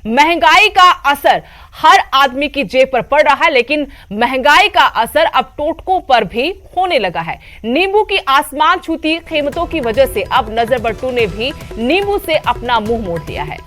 महंगाई का असर हर आदमी की जेब पर पड़ रहा है, लेकिन महंगाई का असर अब टोटकों पर भी होने लगा है। नींबू की आसमान छूती कीमतों की वजह से अब नजर बट्टू ने भी नींबू से अपना मुंह मोड़ लिया है।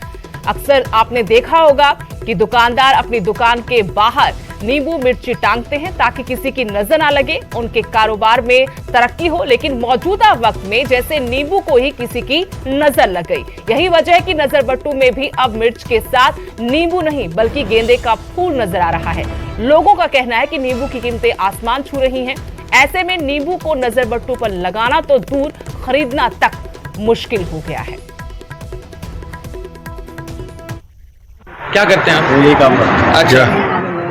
अक्सर आपने देखा होगा कि दुकानदार अपनी दुकान के बाहर नींबू मिर्ची टांगते हैं ताकि किसी की नजर ना लगे, उनके कारोबार में तरक्की हो। लेकिन मौजूदा वक्त में जैसे नींबू को ही किसी की नजर लग गई। यही वजह है कि नजर बट्टू में भी अब मिर्च के साथ नींबू नहीं बल्कि गेंदे का फूल नजर आ रहा है। लोगों का कहना है कि नींबू की कीमतें आसमान छू रही हैं। ऐसे में नींबू को नजर बट्टू पर लगाना तो दूर, खरीदना तक मुश्किल हो गया है। क्या करते हैं आप? यही काम करता हूँ। अच्छा,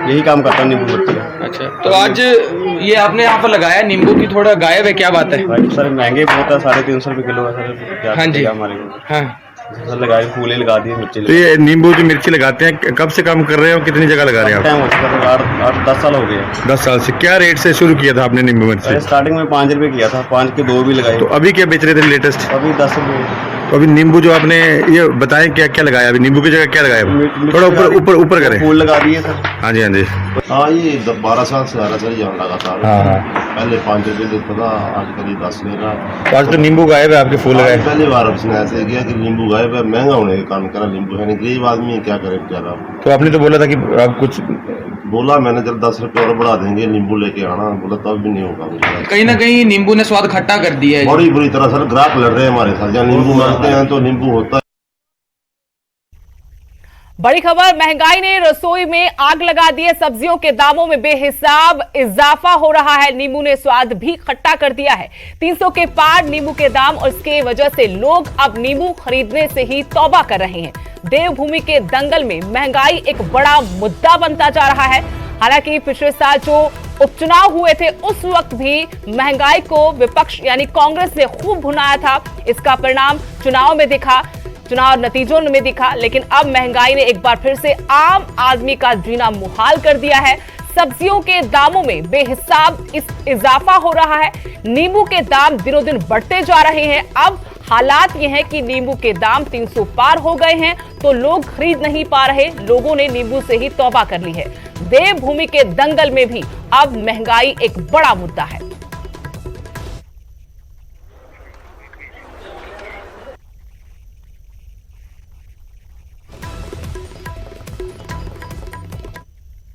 यही काम करता हूँ नींबू मिर्ची का। अच्छा, तो आज ये आपने यहाँ पर लगाया नींबू की थोड़ा गायब है, क्या बात है? भाई सर महंगे बहुत है, 350 रुपये किलो है सर। क्या हाँ जी, हमारे हाँ सर लगाए, फूले लगा दिए, मिर्ची तो ये नींबू की मिर्ची लगाते हैं, कब से काम कर रहे हो, कितनी जगह लगा रहे हैं टाइम हो चुका है, 8-10 साल हो गए। 10 साल से। क्या रेट से शुरू किया था आपने नींबू मिर्ची? स्टार्टिंग में 5 रुपये किया था, 5 के 2 भी लगाए। तो अभी क्या बेच रहे थे लेटेस्ट? अभी 10 रुपये। तो अभी नींबू जो आपने ये बताएं क्या क्या लगाया? अभी नींबू की जगह क्या लगाया? थोड़ा ऊपर करें। फूल लगा दिए सर। हाँ जी, हाँ जी। हाँ, ये 12 साल से आ रहा सर, यहाँ लगातार। पहले 5 रुपये देता था, आजकल ये 10 ले रहा। तो आज तो नींबू गायब है, आपके फूल लगाए? पहली बार उसने ऐसे किया कि नींबू गायब है, महंगा होने के कारण करा नींबू है नहीं, गरीब आदमी क्या करे बेचारा। तो आपने तो बोला था कि आप कुछ बोला मैंने, चल 10 रुपये और बढ़ा देंगे, नींबू लेके आना। बोला तब भी नहीं होगा मुझे। कहीं ना कहीं नींबू ने स्वाद खट्टा कर दिया है। बड़ी बुरी तरह सर ग्राहक लड़ रहे हैं हमारे साथ। जहाँ नींबू मांगते हैं तो नींबू होता है। बड़ी खबर, महंगाई ने रसोई में आग लगा दी है। सब्जियों के दामों में बेहिसाब इजाफा हो रहा है। नींबू ने स्वाद भी खट्टा कर दिया है। 300 के पार नींबू के दाम, और इसके वजह से लोग अब नींबू खरीदने से ही तौबा कर रहे हैं। देवभूमि के दंगल में महंगाई एक बड़ा मुद्दा बनता जा रहा है। हालांकि पिछले साल जो उपचुनाव हुए थे उस वक्त भी महंगाई को विपक्ष यानी कांग्रेस ने खूब भुनाया था। इसका परिणाम चुनाव में दिखा, चुनाव नतीजों में दिखा। लेकिन अब महंगाई ने एक बार फिर से आम आदमी का जीना मुहाल कर दिया है। सब्जियों के दामों में बेहिसाब इजाफा हो रहा है। नींबू के दाम दिनों दिन बढ़ते जा रहे हैं। अब हालात ये हैं कि नींबू के दाम 300 पार हो गए हैं, तो लोग खरीद नहीं पा रहे। लोगों ने नींबू से ही तौबा कर ली है। देवभूमि के दंगल में भी अब महंगाई एक बड़ा मुद्दा है।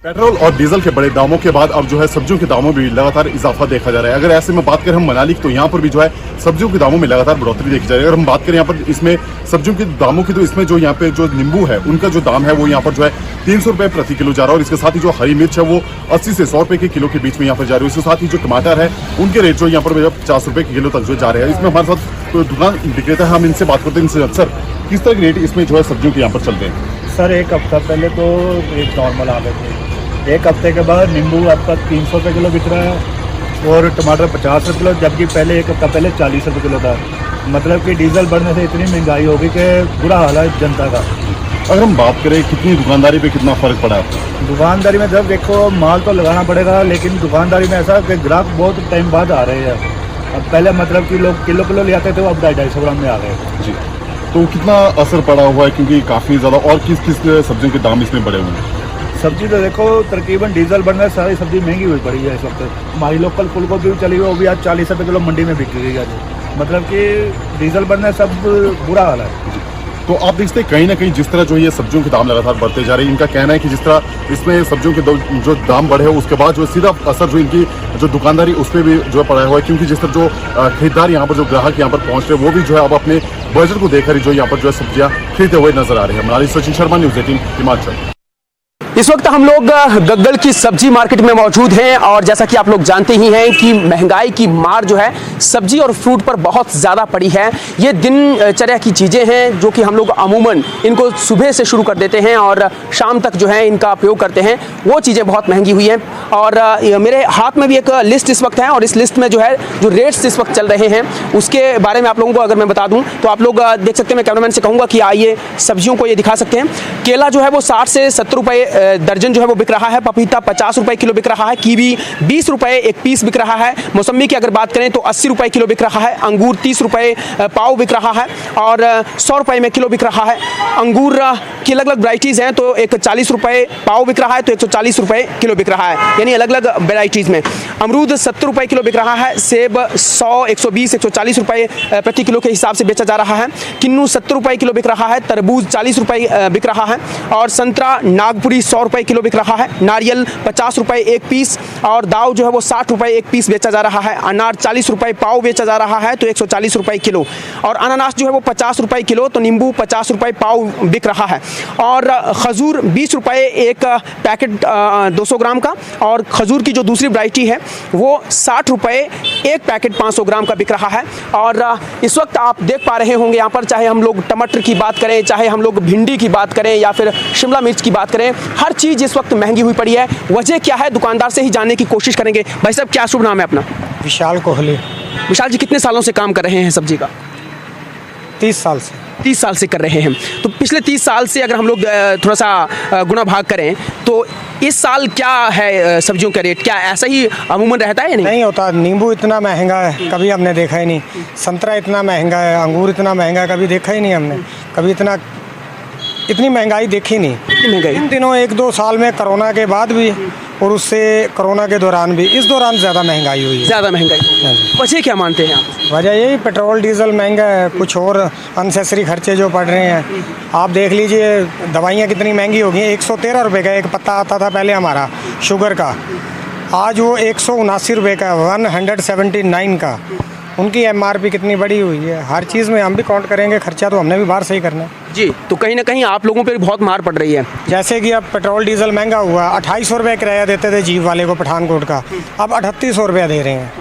पेट्रोल और डीजल के बड़े दामों के बाद अब जो है सब्जियों के दामों में भी लगातार इजाफा देखा जा रहा है। अगर ऐसे में बात करें हम मनाली की, तो यहाँ पर भी जो है सब्जियों के दामों में लगातार बढ़ोतरी देखी जा रही है। अगर हम बात करें यहाँ पर इसमें सब्जियों के दामों की, तो इसमें जो यहाँ पे जो नींबू है उनका जो दाम है वो यहाँ पर जो है 300 रुपये प्रति किलो जा रहा है। और इसके साथ ही जो हरी मिर्च है वो 80 से 100 रुपये के किलो के बीच में यहाँ पर जा रही है। इसके साथ ही जो टमाटर है उनके रेट जो यहाँ पर 50 रुपये के किलो तक जो जा रहे हैं। इसमें हमारे साथ तो दुकान विक्रेता है, हम इनसे बात करते हैं। इनसे सर किस तरह के रेट इसमें जो है सब्जियों के यहाँ पर चल रहे हैं? सर एक हफ्ता पहले तो रेट नॉर्मल आ गए थे। एक हफ्ते के बाद नींबू आपका 300 रुपये किलो बिक रहा है और टमाटर 50 रुपये किलो, जबकि पहले एक हफ्ता पहले 40 रुपये किलो था। मतलब कि डीजल बढ़ने से इतनी महंगाई हो गई कि बुरा हाल है जनता का। अगर हम बात करें कितनी दुकानदारी पे कितना फर्क पड़ा है? दुकानदारी में जब देखो माल तो लगाना पड़ेगा, लेकिन दुकानदारी में ऐसा कि ग्राहक बहुत टाइम बाद आ रहे हैं। अब पहले मतलब कि लोग किलो ले आते थे, वो अब 250 ग्राम में आ गए जी। तो कितना असर पड़ा हुआ है, क्योंकि काफ़ी ज़्यादा? और किस किस सब्जियों के दाम इसमें बढ़े हुए हैं? सब्जी तो देखो तकरीबन डीजल बढ़ने से सारी सब्जी महंगी हुई पड़ी है इस वक्त। हमारी लोकल फूल गोभी भी चली हुई, वो भी आज 40 रुपये किलो मंडी में बिक रही है। मतलब कि डीजल बढ़ने सब बुरा हाल है। तो आप देखते हैं कहीं ना कहीं जिस तरह जो ये सब्जियों के दाम लगातार बढ़ते जा रहे हैं, इनका कहना है कि जिस तरह इसमें सब्जियों के जो दाम बढ़े हो उसके बाद जो सीधा असर जो इनकी जो दुकानदारी उस पर भी जो है पड़ा हुआ है। क्योंकि जिस तरह जो खरीदार यहाँ पर जो ग्राहक यहाँ पर पहुँच रहे हैं वो भी जो है अब अपने बजट को देखकर जो यहाँ पर जो है सब्जियाँ खरीदते हुए नजर आ रहे हैं। मनाली सचिन शर्मा, न्यूज़ 18 हिमाचल। इस वक्त हम लोग गग्गल की सब्जी मार्केट में मौजूद हैं और जैसा कि आप लोग जानते ही हैं कि महंगाई की मार जो है सब्जी और फ्रूट पर बहुत ज़्यादा पड़ी है। ये दिनचर्या की चीज़ें हैं जो कि हम लोग अमूमन इनको सुबह से शुरू कर देते हैं और शाम तक जो है इनका प्रयोग करते हैं, वो चीज़ें बहुत महंगी हुई हैं। और मेरे हाथ में भी एक लिस्ट इस वक्त है, और इस लिस्ट में जो है जो रेट्स इस वक्त चल रहे हैं उसके बारे में आप लोगों को अगर मैं बता दूं तो आप लोग देख सकते हैं। मैं कैमरामैन से कहूँगा कि आइए सब्जियों को ये दिखा सकते हैं। केला जो है वो 60 से 70 रुपये दर्जन जो है वो बिक रहा है। पपीता 50 रुपये किलो बिक रहा है। कीवी 20 रुपये एक पीस बिक रहा है। मौसम्बी की अगर बात करें तो 80 रुपये किलो बिक रहा है। अंगूर 30 रुपये पाव बिक रहा है और 100 रुपये में किलो बिक रहा है। अंगूर की अलग अलग वैराइटीज़ हैं, तो एक 40 रुपये पाव बिक रहा है, तो 140 रुपये किलो बिक रहा है, यानी अलग अलग वैराइटीज़ में। अमरूद 70 रुपये किलो बिक रहा है। सेब 100, 120, 140 रुपये प्रति किलो के हिसाब से बेचा जा रहा है। किन्नू 70 रुपये किलो बिक रहा है। तरबूज 40 रुपये बिक रहा है और संतरा नागपुरी 100 रुपये किलो बिक रहा है। नारियल 50 रुपये एक पीस और दाव जो है वो 60 रुपये एक पीस बेचा जा रहा है। अनार 40 रुपये पाव बेचा जा रहा है, तो 140 रुपये किलो। और अनानास जो है वो 50 रुपये किलो, तो नींबू 50 रुपये पाव बिक रहा है। और खजूर 20 रुपये एक पैकेट 200 ग्राम का, और खजूर की जो दूसरी वैरायटी है वो 60 रुपये एक पैकेट 500 ग्राम का बिक रहा है। और इस वक्त आप देख पा रहे होंगे यहाँ पर, चाहे हम लोग टमाटर की बात करें, चाहे हम लोग भिंडी की बात करें या फिर शिमला मिर्च की बात करें, हर चीज़ इस वक्त महंगी हुई पड़ी है। वजह क्या है दुकानदार से ही जानने की कोशिश करेंगे। भाई साहब, क्या शुभ नाम है अपना? विशाल कोहली। विशाल जी, कितने सालों से काम कर रहे हैं सब्जी का? 30 साल से। 30 साल से कर रहे हैं। तो पिछले 30 साल से अगर हम लोग थोड़ा सा गुना भाग करें तो इस साल क्या है सब्जियों का रेट? क्या ऐसा ही अमूमन रहता है या नहीं? नहीं होता। नींबू इतना महंगा है, कभी हमने देखा ही नहीं। संतरा इतना महंगा है, अंगूर इतना महंगा है, कभी देखा ही नहीं हमने। कभी इतनी महंगाई देखी नहीं। महंगाई इन दिनों 1-2 साल में कोरोना के बाद भी और उससे कोरोना के दौरान भी, इस दौरान ज़्यादा महंगाई हुई है। ज़्यादा महंगाई। वजह क्या मानते हैं आप? वजह यही पेट्रोल डीजल महंगा है, कुछ और अनसेसरी खर्चे जो पड़ रहे हैं। आप देख लीजिए दवाइयाँ कितनी महंगी हो गई हैं। 113 रुपये का एक पत्ता आता था पहले हमारा शुगर का, आज वो 179 रुपये का, 179 का। उनकी MRP कितनी बड़ी हुई है। हर चीज़ में हम भी काउंट करेंगे खर्चा, तो हमने भी बाहर से ही करना है जी। तो कहीं ना कहीं आप लोगों पे बहुत मार पड़ रही है। जैसे कि अब पेट्रोल डीजल महंगा हुआ। 2800 रुपये किराया देते थे जीप वाले को पठानकोट का, अब 3800 रुपया दे रहे हैं।